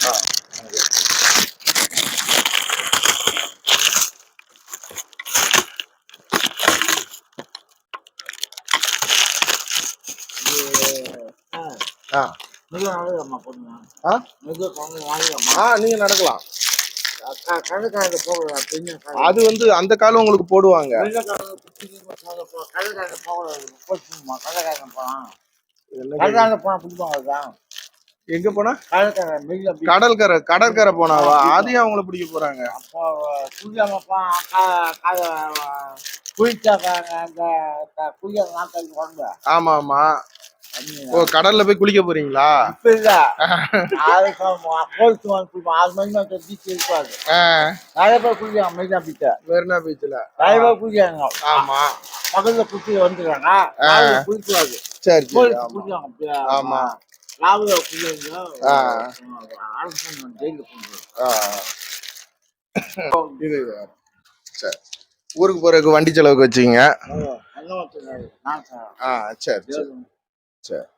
ஆ ஆ ஆ நீங்க நடக்கலாம். அது வந்து அந்த காலம் உங்களுக்கு போடுவாங்க. எங்க போனா கடற்கரை போனாவா? அதையும் அவங்கள பிடிக்க போறாங்க. ஆமா ஆமா. ஓ கடல்ல போய் குளிக்க போறீங்களா? மெரினா பீச்ல ஆமா. சரி சரி. ஆமா இது சரி. ஊருக்கு போறதுக்கு வண்டி செலவுக்கு வச்சுங்க. சரி சரி சரி.